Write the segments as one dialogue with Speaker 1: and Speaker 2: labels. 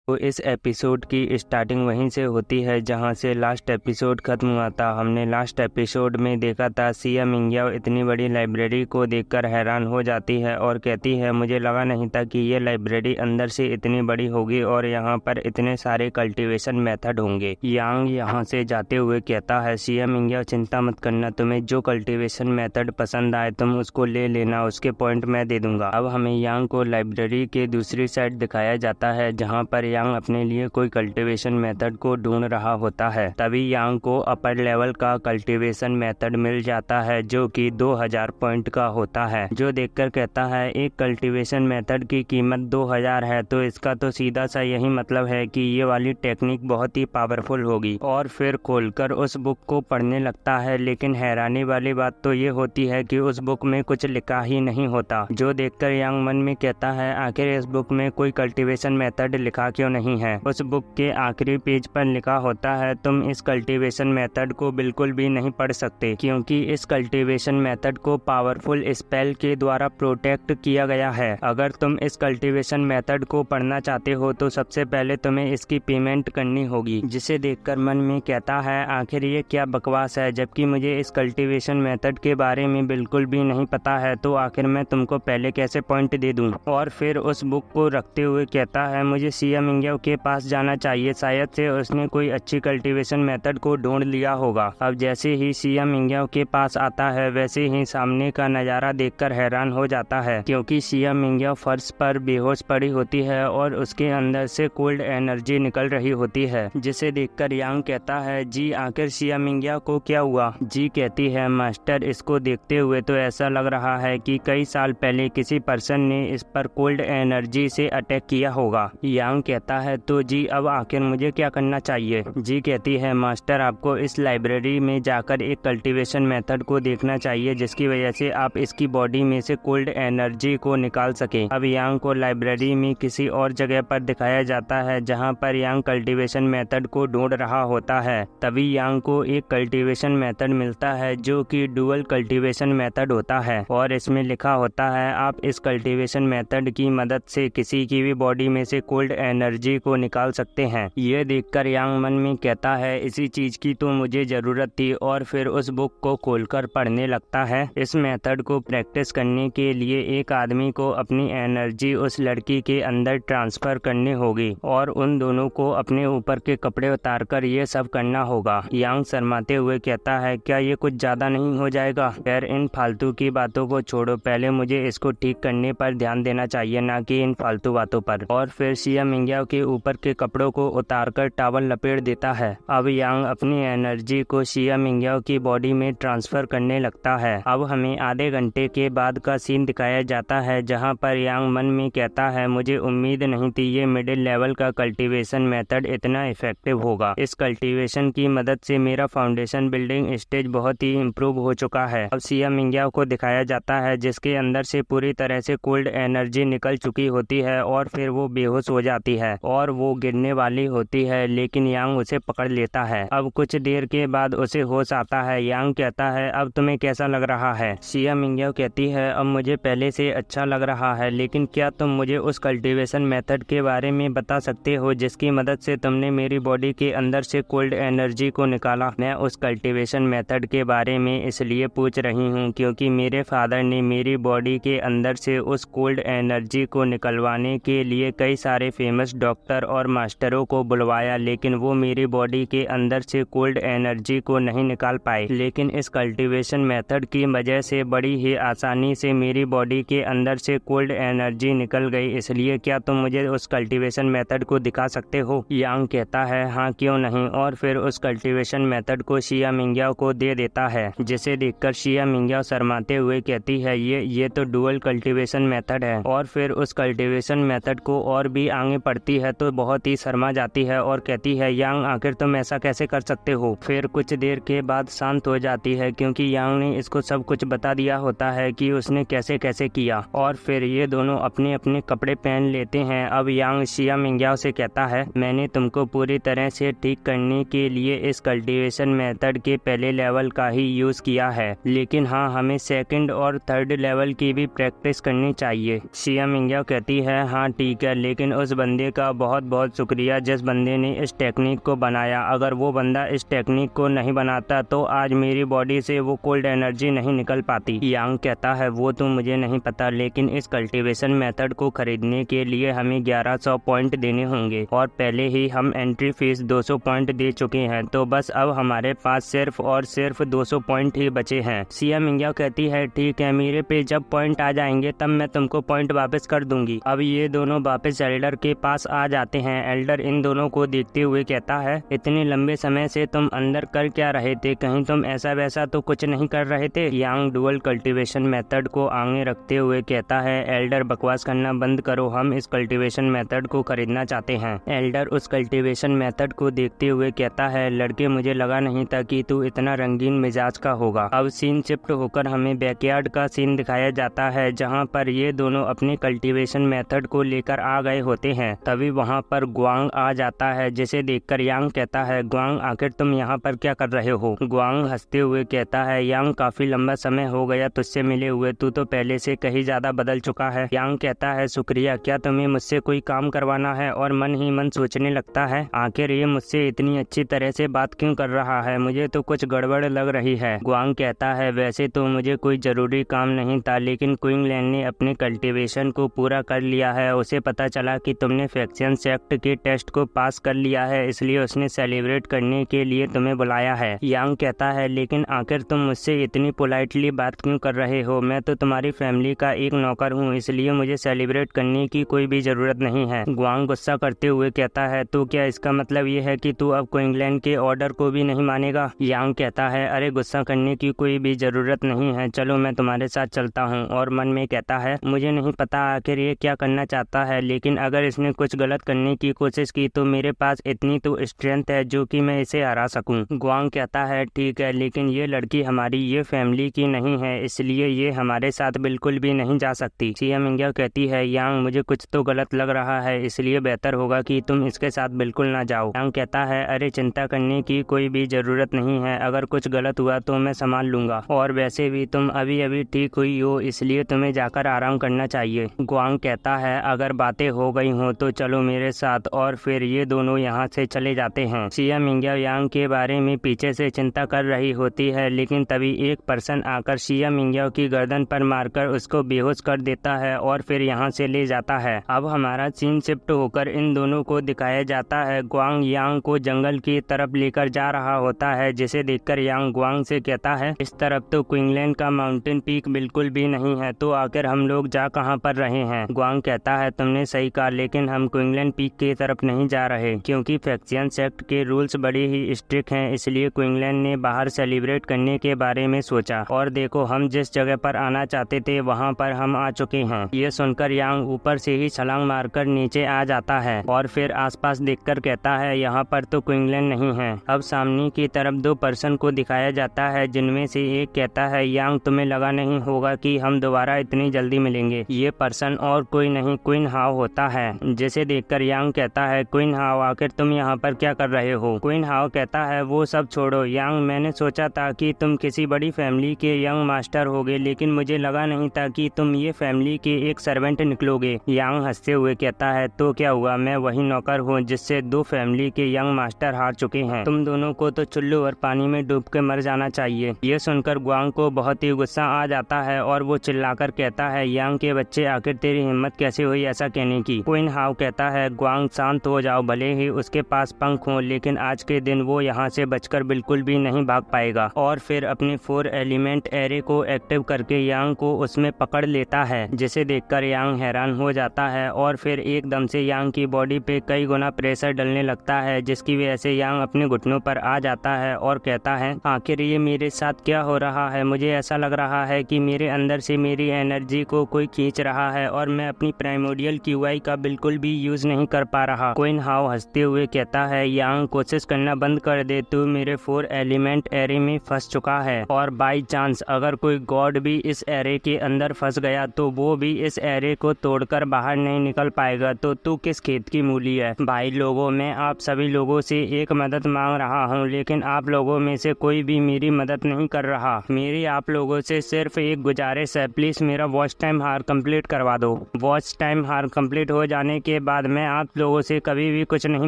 Speaker 1: तो इस एपिसोड की स्टार्टिंग वहीं से होती है जहां से लास्ट एपिसोड खत्म हुआ था। हमने लास्ट एपिसोड में देखा था सिया मिंग्याओ इतनी बड़ी लाइब्रेरी को देखकर हैरान हो जाती है और कहती है मुझे लगा नहीं था कि ये लाइब्रेरी अंदर से इतनी बड़ी होगी और यहाँ पर इतने सारे कल्टीवेशन मेथड होंगे। यांग यहाँ से जाते हुए कहता है सिया मिंग्याओ चिंता मत करना, तुम्हें जो कल्टीवेशन मेथड पसंद आए तुम उसको ले लेना, उसके पॉइंट मैं दे दूंगा। अब हमें यांग को लाइब्रेरी के दूसरी साइड दिखाया जाता है जहाँ पर यांग अपने लिए कोई कल्टीवेशन मेथड को ढूंढ रहा होता है। तभी यांग को अपर लेवल का कल्टीवेशन मेथड मिल जाता है जो कि 2000 पॉइंट का होता है, जो देखकर कहता है एक कल्टीवेशन मेथड की कीमत 2000 है तो इसका तो सीधा सा यही मतलब है कि ये वाली टेक्निक बहुत ही पावरफुल होगी। और फिर खोलकर उस बुक को पढ़ने लगता है, लेकिन हैरानी वाली बात तो ये होती है कि उस बुक में कुछ लिखा ही नहीं होता, जो देखकर यांग मन में कहता है आखिर इस बुक में कोई कल्टीवेशन मेथड लिखा क्यों नहीं है। उस बुक के आखिरी पेज पर लिखा होता है तुम इस कल्टीवेशन मेथड को बिल्कुल भी नहीं पढ़ सकते क्योंकि इस कल्टीवेशन मेथड को पावरफुल स्पेल के द्वारा प्रोटेक्ट किया गया है। अगर तुम इस कल्टीवेशन मेथड को पढ़ना चाहते हो तो सबसे पहले तुम्हें इसकी पेमेंट करनी होगी, जिसे देखकर मन में कहता है आखिर ये क्या बकवास है, जबकि मुझे इस कल्टीवेशन मेथड के बारे में बिल्कुल भी नहीं पता है तो आखिर मैं तुमको पहले कैसे पॉइंट दे दूं। और फिर उस बुक को रखते हुए कहता है मुझे सिया मिंग्याओ के पास जाना चाहिए, शायद से उसने कोई अच्छी कल्टीवेशन मेथड को ढूंढ लिया होगा। अब जैसे ही सिया मिंग्याओ के पास आता है वैसे ही सामने का नज़ारा देखकर हैरान हो जाता है क्योंकि सिया मिंग्याओ फर्श पर बेहोश पड़ी होती है और उसके अंदर से कोल्ड एनर्जी निकल रही होती है, जिसे देखकर यांग कहता है जी आखिर सिया मिंग्याओ को क्या हुआ। जी कहती है मास्टर इसको देखते हुए तो ऐसा लग रहा है कि कई साल पहले किसी पर्सन ने इस पर कोल्ड एनर्जी से अटैक किया होगा। यांग कहता है तो जी अब आखिर मुझे क्या करना चाहिए। जी कहती है मास्टर आपको इस लाइब्रेरी में जाकर एक कल्टीवेशन मेथड को देखना चाहिए जिसकी वजह से आप इसकी बॉडी में से कोल्ड एनर्जी को निकाल सके। अब यांग को लाइब्रेरी में किसी और जगह पर दिखाया जाता है जहां पर यांग कल्टीवेशन मेथड को ढूंढ रहा होता है। तभी यांग को एक कल्टीवेशन मेथड मिलता है जो कि डुअल कल्टीवेशन मेथड होता है और इसमें लिखा होता है आप इस कल्टीवेशन मेथड की मदद से किसी की भी बॉडी में से कोल्ड एनर्जी को निकाल सकते हैं। ये देखकर यांग मन में कहता है इसी चीज की तो मुझे जरूरत थी और फिर उस बुक को खोलकर पढ़ने लगता है। इस मेथड को प्रैक्टिस करने के लिए एक आदमी को अपनी एनर्जी उस लड़की के अंदर ट्रांसफर करनी होगी और उन दोनों को अपने ऊपर के कपड़े उतारकर ये सब करना होगा। यांग शर्माते हुए कहता है क्या ये कुछ ज्यादा नहीं हो जाएगा। खैर इन फालतू की बातों को छोड़ो, पहले मुझे इसको ठीक करने पर ध्यान देना चाहिए ना कि इन फालतू बातों पर। और फिर सिया मिंग्याओ के ऊपर के कपड़ों को उतारकर टॉवल लपेट देता है। अब यांग अपनी एनर्जी को सिया मिंग्याओ की बॉडी में ट्रांसफर करने लगता है। अब हमें आधे घंटे के बाद का सीन दिखाया जाता है जहां पर यांग मन में कहता है मुझे उम्मीद नहीं थी ये मिडिल लेवल का कल्टीवेशन मेथड इतना इफेक्टिव होगा। इस कल्टीवेशन की मदद से मेरा फाउंडेशन बिल्डिंग स्टेज बहुत ही इम्प्रूव हो चुका है। अब सिया मिंग्याओ को दिखाया जाता है जिसके अंदर से पूरी तरह से कोल्ड एनर्जी निकल चुकी होती है और फिर वो बेहोश हो जाती है और वो गिरने वाली होती है, लेकिन यांग उसे पकड़ लेता है। अब कुछ देर के बाद उसे होश आता है। यांग कहता है अब तुम्हें कैसा लग रहा है। सिया मिंग्याओ कहती है अब मुझे पहले से अच्छा लग रहा है, लेकिन क्या तुम मुझे उस कल्टीवेशन मेथड के बारे में बता सकते हो जिसकी मदद से तुमने मेरी बॉडी के अंदर से कोल्ड एनर्जी को निकाला। मैं उस कल्टीवेशन मेथड के बारे में इसलिए पूछ रही हूँ क्योंकि मेरे फादर ने मेरी बॉडी के अंदर से उस कोल्ड एनर्जी को निकलवाने के लिए कई सारे फेमस डॉक्टर और मास्टरों को बुलवाया, लेकिन वो मेरी बॉडी के अंदर से कोल्ड एनर्जी को नहीं निकाल पाए। लेकिन इस कल्टीवेशन मेथड की वजह से बड़ी ही आसानी से मेरी बॉडी के अंदर से कोल्ड एनर्जी निकल गई, इसलिए क्या तुम मुझे उस कल्टीवेशन मेथड को दिखा सकते हो। यांग कहता है हाँ क्यों नहीं, और फिर उस कल्टीवेशन मेथड को सिया मिंग्याओ को दे देता है, जिसे देखकर सिया मिंग्याओ शर्माते हुए कहती है ये तो डुअल कल्टीवेशन मेथड है। और फिर उस कल्टीवेशन मेथड को और भी आगे पढ़ती है तो बहुत ही शर्मा जाती है और कहती है यांग आखिर तुम ऐसा कैसे कर सकते हो। फिर कुछ देर के बाद शांत हो जाती है क्योंकि यांग ने इसको सब कुछ बता दिया होता है कि उसने कैसे कैसे किया। और फिर ये दोनों अपने अपने कपड़े पहन लेते हैं। अब यांग सिया मिंग्याओ से कहता है मैंने तुमको पूरी तरह से ठीक करने के लिए इस कल्टीवेशन मेथड के पहले लेवल का ही यूज किया है, लेकिन हाँ हमें सेकंड और थर्ड लेवल की भी प्रैक्टिस करनी चाहिए। सिया मिंग्याओ कहती है हाँ ठीक है, लेकिन उस बंदे का बहुत बहुत शुक्रिया जिस बंदे ने इस टेक्निक को बनाया। अगर वो बंदा इस टेक्निक को नहीं बनाता तो आज मेरी बॉडी से वो कोल्ड एनर्जी नहीं निकल पाती। यांग कहता है वो तो मुझे नहीं पता, लेकिन इस कल्टीवेशन मेथड को खरीदने के लिए हमें 1100 पॉइंट देने होंगे और पहले ही हम एंट्री फीस 200 पॉइंट दे चुके हैं, तो बस अब हमारे पास सिर्फ और सिर्फ 200 पॉइंट ही बचे हैं। सिया मिंग्याओ कहती है ठीक है, मेरे पे जब पॉइंट आ जाएंगे तब मैं तुमको पॉइंट वापस कर दूंगी। अब ये दोनों वापस एल्डर के पास आ जाते हैं। एल्डर इन दोनों को देखते हुए कहता है इतने लंबे समय से तुम अंदर कर क्या रहे थे, कहीं तुम ऐसा वैसा तो कुछ नहीं कर रहे थे। यांग डुअल कल्टीवेशन मेथड को आगे रखते हुए कहता है एल्डर बकवास करना बंद करो, हम इस कल्टीवेशन मेथड को खरीदना चाहते हैं। एल्डर उस कल्टीवेशन मेथड को देखते हुए कहता है लड़के मुझे लगा नहीं था कि तू इतना रंगीन मिजाज का होगा। अब सीन शिफ्ट होकर हमें बैकयार्ड का सीन दिखाया जाता है जहां पर ये दोनों अपने कल्टीवेशन मेथड को लेकर आ गए होते हैं। तभी वहां पर ग्वांग आ जाता है जिसे देखकर यांग कहता है ग्वांग आखिर तुम यहाँ पर क्या कर रहे हो। ग्वांग हंसते हुए कहता है यांग काफी लंबा समय हो गया तुझसे मिले हुए, तू तो पहले से कहीं ज्यादा बदल चुका है। यांग कहता है शुक्रिया, क्या तुम्हें मुझसे कोई काम करवाना है। और मन ही मन सोचने लगता है आखिर ये मुझसे इतनी अच्छी तरह से बात क्यों कर रहा है, मुझे तो कुछ गड़बड़ लग रही है। ग्वांग कहता है वैसे तो मुझे कोई जरूरी काम नहीं था, लेकिन क्विंगलैंड ने अपने कल्टीवेशन को पूरा कर लिया है। उसे पता चला कि तुमने फैक्शन सेक्ट के टेस्ट को पास कर लिया है, इसलिए उसने सेलिब्रेट करने के लिए तुम्हें बुलाया है। यांग कहता है लेकिन आखिर तुम मुझसे इतनी पोलाइटली बात क्यों कर रहे हो, मैं तो तुम्हारी फैमिली का एक नौकर हूँ, इसलिए मुझे सेलिब्रेट करने की कोई भी जरूरत नहीं है। ग्वांग गुस्सा करते हुए कहता है तो क्या इसका मतलब ये है कि तू अब क्विंगलैंड के ऑर्डर को भी नहीं मानेगा। यांग कहता है अरे गुस्सा करने की कोई भी जरूरत नहीं है, चलो मैं तुम्हारे साथ चलता हूँ। और मन में कहता है मुझे नहीं पता आखिर ये क्या करना चाहता है, लेकिन अगर इसने कुछ गलत करने की कोशिश की तो मेरे पास इतनी तो स्ट्रेंथ है जो कि मैं इसे हरा सकूं। ग्वांग कहता है ठीक है, लेकिन ये लड़की हमारी ये फैमिली की नहीं है, इसलिए ये हमारे साथ बिल्कुल भी नहीं जा सकती। सिया मिंग्याओ कहती है यांग मुझे कुछ तो गलत लग रहा है, इसलिए बेहतर होगा कि तुम इसके साथ बिल्कुल ना जाओ। यांग कहता है अरे चिंता करने की कोई भी जरूरत नहीं है, अगर कुछ गलत हुआ तो मैं संभाल लूंगा, और वैसे भी तुम अभी अभी ठीक हुई हो, इसलिए तुम्हें जाकर आराम करना चाहिए। ग्वांग कहता है अगर बातें हो गई हो तो चलो मेरे साथ, और फिर ये दोनों यहाँ से चले जाते हैं। सिया मिंग्याओ यांग के बारे में पीछे से चिंता कर रही होती है, लेकिन तभी एक पर्सन आकर सिया मिंग्याओ की गर्दन पर मारकर उसको बेहोश कर देता है और फिर यहाँ से ले जाता है। अब हमारा सीन शिफ्ट होकर इन दोनों को दिखाया जाता है। ग्वांग यांग को जंगल की तरफ लेकर जा रहा होता है, जिसे देखकर यांग ग्वांग से कहता है इस तरफ तो क्विंगलैंड का माउंटेन पीक बिल्कुल भी नहीं है, तो आखिर हम लोग जा कहाँ पर रहे हैं। ग्वांग कहता है तुमने सही कहा, लेकिन हम क्विंगलैंड पीक की तरफ नहीं जा रहे, क्योंकि फैक्शन सेक्ट के रूल्स बड़े ही स्ट्रिक्ट हैं, इसलिए क्विंगलैंड ने बाहर सेलिब्रेट करने के बारे में सोचा। और देखो हम जिस जगह पर आना चाहते थे वहाँ पर हम आ चुके हैं। ये सुनकर यांग ऊपर से ही छलांग मारकर नीचे आ जाता है और फिर आसपास देखकर कहता है यहाँ पर तो क्विंगलैंड नहीं है। अब सामने की तरफ दो पर्सन को दिखाया जाता है, जिनमें से एक कहता है यांग तुम्हें लगा नहीं होगा कि हम दोबारा इतनी जल्दी मिलेंगे। ये पर्सन और कोई नहीं क्वीन हाओ होता है, जिसे देखकर यांग कहता है क्वीन हाओ आखिर तुम यहाँ पर क्या कर रहे हो। क्वीन हाओ कहता है वो सब छोड़ो यांग, मैंने सोचा था कि तुम किसी बड़ी फैमिली के यंग मास्टर होगे, लेकिन मुझे लगा नहीं था कि तुम ये फैमिली के एक सर्वेंट निकलोगे। यांग हंसते हुए कहता है तो क्या हुआ, मैं वही नौकर हूँ जिससे दो फैमिली के यंग मास्टर हार चुके हैं, तुम दोनों को तो चुल्लू और पानी में डूब के मर जाना चाहिए। ये सुनकर ग्वांग को बहुत ही गुस्सा आ जाता है और वो चिल्लाकर कहता है यांग के बच्चे आखिर तेरी हिम्मत कैसे हुई ऐसा कहने की। क्वीन हाओ कहता है ग्वांग शांत हो जाओ, भले ही उसके पास पंख हो, लेकिन आज के दिन वो यहाँ से बचकर बिल्कुल भी नहीं भाग पाएगा। और फिर अपने 4 एलिमेंट एरे को एक्टिव करके यांग को उसमें पकड़ लेता है, जिसे देखकर यांग हैरान हो जाता है और फिर एकदम से यांग की बॉडी पे कई गुना प्रेशर डलने लगता है, जिसकी वजह से यांग अपने घुटनों पर आ जाता है और कहता है आखिर ये मेरे साथ क्या हो रहा है, मुझे ऐसा लग रहा है कि मेरे अंदर से मेरी एनर्जी को कोई खींच रहा है और मैं अपनी प्राइमोडियल क्यूआई का बिल्कुल भी यूज नहीं कर पा रहा। क्वीन हाओ हंसते हुए कहता है यांग कोशिश करना बंद कर दे, तू मेरे 4 एलिमेंट एरे में फंस चुका है, और बाई चांस अगर कोई गॉड भी इस एरे के अंदर फंस गया तो वो भी इस एरे को तोड़कर बाहर नहीं निकल पाएगा, तो तू किस खेत की मूली है। भाई लोगों, मैं आप सभी लोगों से एक मदद मांग रहा हूँ, लेकिन आप लोगों में से कोई भी मेरी मदद नहीं कर रहा। मेरी आप लोगों से सिर्फ एक गुजारिश है, प्लीज मेरा वॉच टाइम हार कंप्लीट करवा दो। वॉच टाइम हार कंप्लीट हो जाने के के बाद मैं आप लोगों से कभी भी कुछ नहीं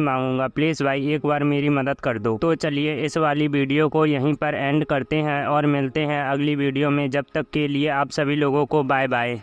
Speaker 1: मांगूंगा। प्लीज़ भाई एक बार मेरी मदद कर दो। तो चलिए इस वाली वीडियो को यहीं पर एंड करते हैं और मिलते हैं अगली वीडियो में। जब तक के लिए आप सभी लोगों को बाय बाय।